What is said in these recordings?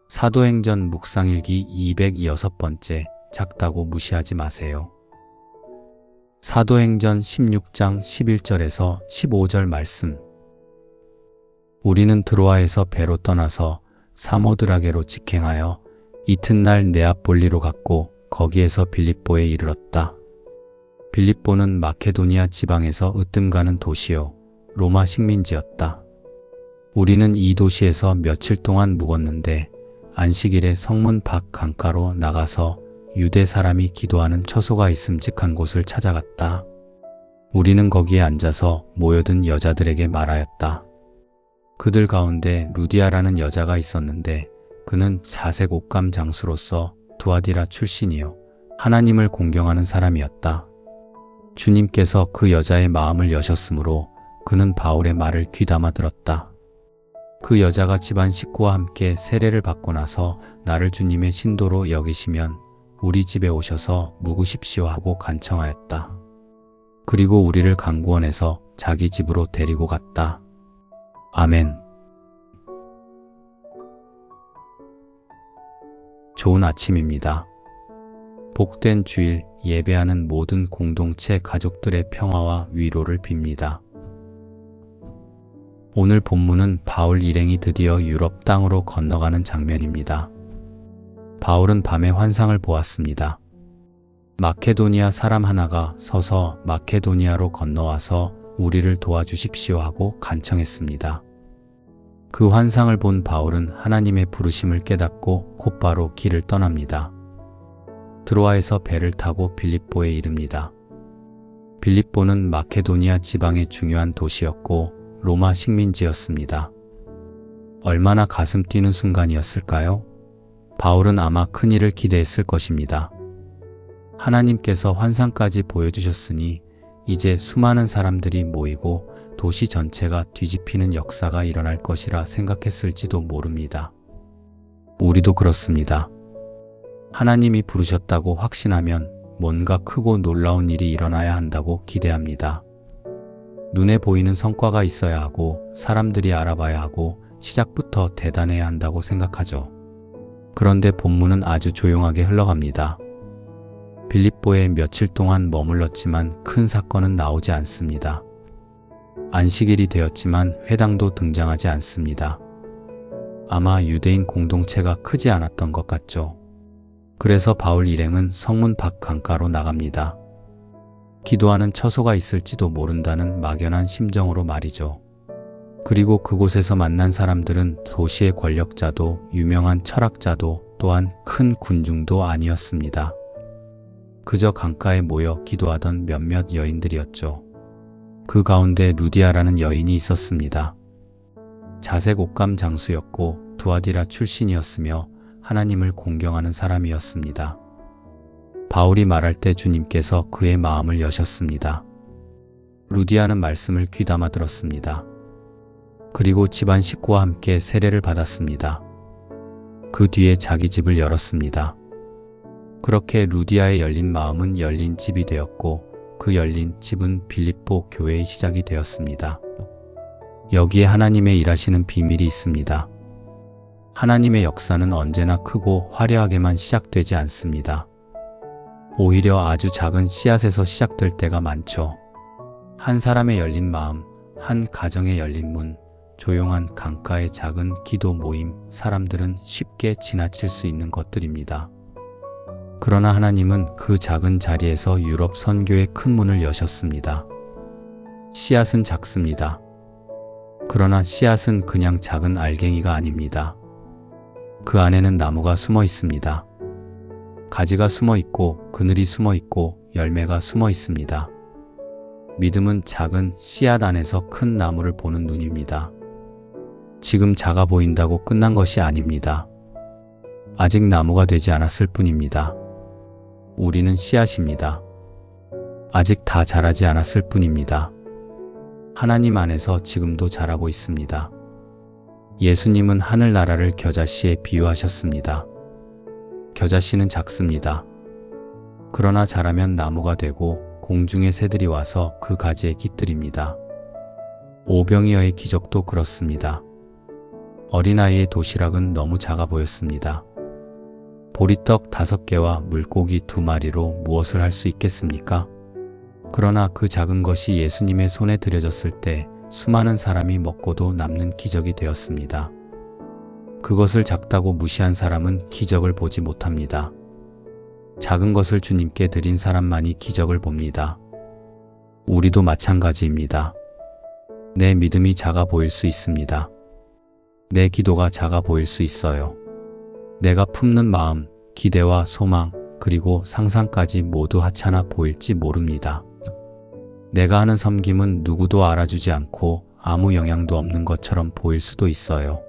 사도행전 묵상일기 206번째 작다고 무시하지 마세요. 사도행전 16장 11절에서 15절 말씀. 우리는 드로아에서 배로 떠나서 사모드라게로 직행하여 이튿날 네아폴리로 갔고 거기에서 빌립보에 이르렀다. 빌립보는 마케도니아 지방에서 으뜸가는 도시요 로마 식민지였다. 우리는 이 도시에서 며칠 동안 묵었는데 안식일에 성문 밖 강가로 나가서 유대 사람이 기도하는 처소가 있음직한 곳을 찾아갔다. 우리는 거기에 앉아서 모여든 여자들에게 말하였다. 그들 가운데 루디아라는 여자가 있었는데 그는 자색 옷감 장수로서 두아디라 출신이요 하나님을 공경하는 사람이었다. 주님께서 그 여자의 마음을 여셨으므로 그는 바울의 말을 귀담아 들었다. 그 여자가 집안 식구와 함께 세례를 받고 나서 나를 주님의 신도로 여기시면 우리 집에 오셔서 묵으십시오 하고 간청하였다. 그리고 우리를 강구원에서 자기 집으로 데리고 갔다. 아멘. 좋은 아침입니다. 복된 주일 예배하는 모든 공동체 가족들의 평화와 위로를 빕니다. 오늘 본문은 바울 일행이 드디어 유럽 땅으로 건너가는 장면입니다. 바울은 밤에 환상을 보았습니다. 마케도니아 사람 하나가 서서 마케도니아로 건너와서 우리를 도와주십시오 하고 간청했습니다. 그 환상을 본 바울은 하나님의 부르심을 깨닫고 곧바로 길을 떠납니다. 드로아에서 배를 타고 빌립보에 이릅니다. 빌립보는 마케도니아 지방의 중요한 도시였고 로마 식민지였습니다. 얼마나 가슴 뛰는 순간이었을까요? 바울은 아마 큰일을 기대했을 것입니다. 하나님께서 환상까지 보여주셨으니 이제 수많은 사람들이 모이고 도시 전체가 뒤집히는 역사가 일어날 것이라 생각했을지도 모릅니다. 우리도 그렇습니다. 하나님이 부르셨다고 확신하면 뭔가 크고 놀라운 일이 일어나야 한다고 기대합니다. 눈에 보이는 성과가 있어야 하고 사람들이 알아봐야 하고 시작부터 대단해야 한다고 생각하죠. 그런데 본문은 아주 조용하게 흘러갑니다. 빌립보에 며칠 동안 머물렀지만 큰 사건은 나오지 않습니다. 안식일이 되었지만 회당도 등장하지 않습니다. 아마 유대인 공동체가 크지 않았던 것 같죠. 그래서 바울 일행은 성문 밖 강가로 나갑니다. 기도하는 처소가 있을지도 모른다는 막연한 심정으로 말이죠. 그리고 그곳에서 만난 사람들은 도시의 권력자도 유명한 철학자도 또한 큰 군중도 아니었습니다. 그저 강가에 모여 기도하던 몇몇 여인들이었죠. 그 가운데 루디아라는 여인이 있었습니다. 자색 옷감 장수였고 두아디라 출신이었으며 하나님을 공경하는 사람이었습니다. 바울이 말할 때 주님께서 그의 마음을 여셨습니다. 루디아는 말씀을 귀담아 들었습니다. 그리고 집안 식구와 함께 세례를 받았습니다. 그 뒤에 자기 집을 열었습니다. 그렇게 루디아의 열린 마음은 열린 집이 되었고 그 열린 집은 빌립보 교회의 시작이 되었습니다. 여기에 하나님의 일하시는 비밀이 있습니다. 하나님의 역사는 언제나 크고 화려하게만 시작되지 않습니다. 오히려 아주 작은 씨앗에서 시작될 때가 많죠. 한 사람의 열린 마음, 한 가정의 열린 문, 조용한 강가의 작은 기도 모임, 사람들은 쉽게 지나칠 수 있는 것들입니다. 그러나 하나님은 그 작은 자리에서 유럽 선교의 큰 문을 여셨습니다. 씨앗은 작습니다. 그러나 씨앗은 그냥 작은 알갱이가 아닙니다. 그 안에는 나무가 숨어 있습니다. 가지가 숨어 있고 그늘이 숨어 있고 열매가 숨어 있습니다. 믿음은 작은 씨앗 안에서 큰 나무를 보는 눈입니다. 지금 작아 보인다고 끝난 것이 아닙니다. 아직 나무가 되지 않았을 뿐입니다. 우리는 씨앗입니다. 아직 다 자라지 않았을 뿐입니다. 하나님 안에서 지금도 자라고 있습니다. 예수님은 하늘나라를 겨자씨에 비유하셨습니다. 겨자씨는 작습니다. 그러나 자라면 나무가 되고 공중의 새들이 와서 그 가지에 깃들입니다. 오병이어의 기적도 그렇습니다. 어린아이의 도시락은 너무 작아 보였습니다. 보리떡 5개와 물고기 2마리로 무엇을 할 수 있겠습니까? 그러나 그 작은 것이 예수님의 손에 들여졌을 때 수많은 사람이 먹고도 남는 기적이 되었습니다. 그것을 작다고 무시한 사람은 기적을 보지 못합니다. 작은 것을 주님께 드린 사람만이 기적을 봅니다. 우리도 마찬가지입니다. 내 믿음이 작아 보일 수 있습니다. 내 기도가 작아 보일 수 있어요. 내가 품는 마음, 기대와 소망, 그리고 상상까지 모두 하찮아 보일지 모릅니다. 내가 하는 섬김은 누구도 알아주지 않고 아무 영향도 없는 것처럼 보일 수도 있어요.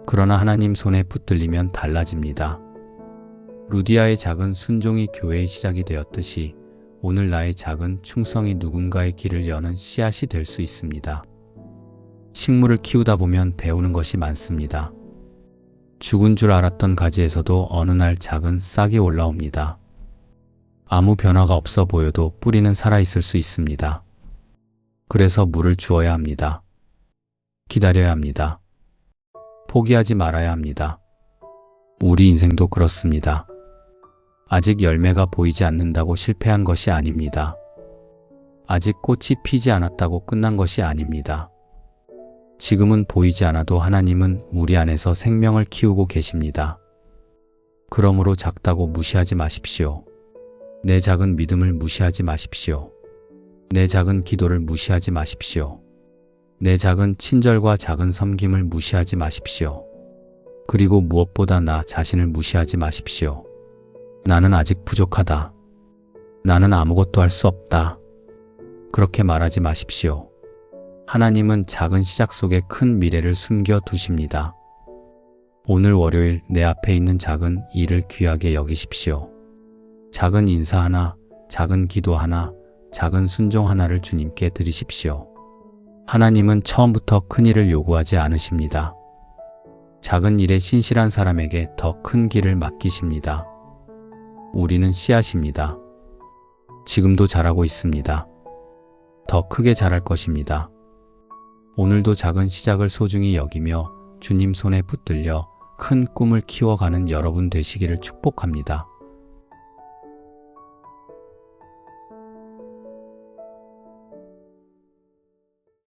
그러나 하나님 손에 붙들리면 달라집니다. 루디아의 작은 순종이 교회의 시작이 되었듯이 오늘 나의 작은 충성이 누군가의 길을 여는 씨앗이 될 수 있습니다. 식물을 키우다 보면 배우는 것이 많습니다. 죽은 줄 알았던 가지에서도 어느 날 작은 싹이 올라옵니다. 아무 변화가 없어 보여도 뿌리는 살아있을 수 있습니다. 그래서 물을 주어야 합니다. 기다려야 합니다. 포기하지 말아야 합니다. 우리 인생도 그렇습니다. 아직 열매가 보이지 않는다고 실패한 것이 아닙니다. 아직 꽃이 피지 않았다고 끝난 것이 아닙니다. 지금은 보이지 않아도 하나님은 우리 안에서 생명을 키우고 계십니다. 그러므로 작다고 무시하지 마십시오. 내 작은 믿음을 무시하지 마십시오. 내 작은 기도를 무시하지 마십시오. 내 작은 친절과 작은 섬김을 무시하지 마십시오. 그리고 무엇보다 나 자신을 무시하지 마십시오. 나는 아직 부족하다. 나는 아무것도 할 수 없다. 그렇게 말하지 마십시오. 하나님은 작은 시작 속에 큰 미래를 숨겨 두십니다. 오늘 월요일 내 앞에 있는 작은 일을 귀하게 여기십시오. 작은 인사 하나, 작은 기도 하나, 작은 순종 하나를 주님께 드리십시오. 하나님은 처음부터 큰 일을 요구하지 않으십니다. 작은 일에 신실한 사람에게 더 큰 길을 맡기십니다. 우리는 씨앗입니다. 지금도 자라고 있습니다. 더 크게 자랄 것입니다. 오늘도 작은 시작을 소중히 여기며 주님 손에 붙들려 큰 꿈을 키워가는 여러분 되시기를 축복합니다.